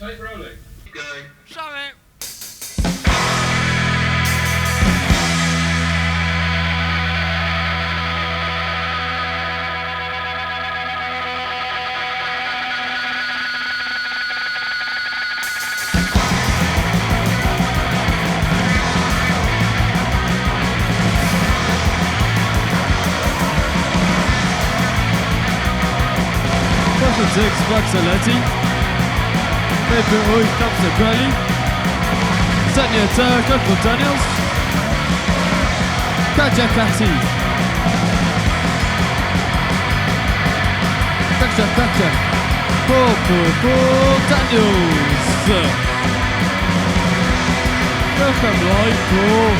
Tape rolling. Go. Show it. Six bucks a letty. Maybe we comes to Gully. Sanya Turk, Uncle Daniels. Kaja Kati. Kaja. Paul Daniels. Welcome, live, Paul.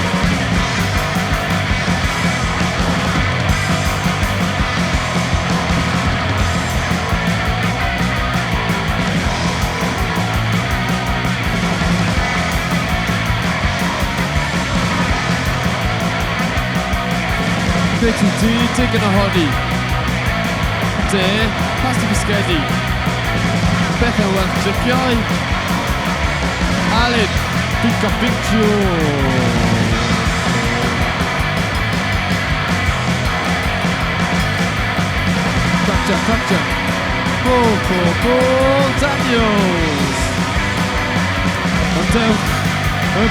Betty D taking a hottie. There, Pastor Biscadi. Becca Welch Jafjai. Alan, Pika Picture. Fracture. Paul Daniels. Until, Paul.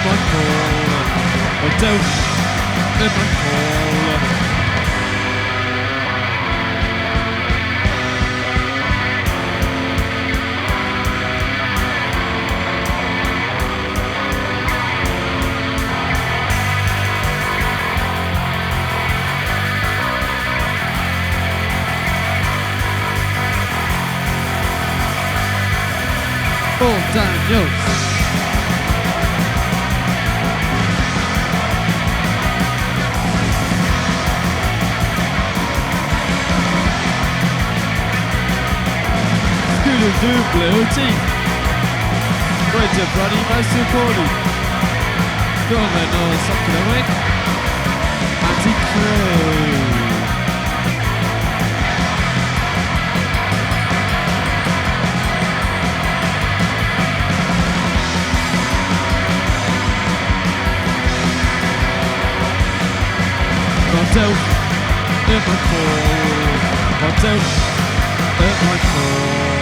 Paul Daniels. Double OT. Right to Brady, most important. Go on then, something away. Anti-Crow. Hotel, in my call.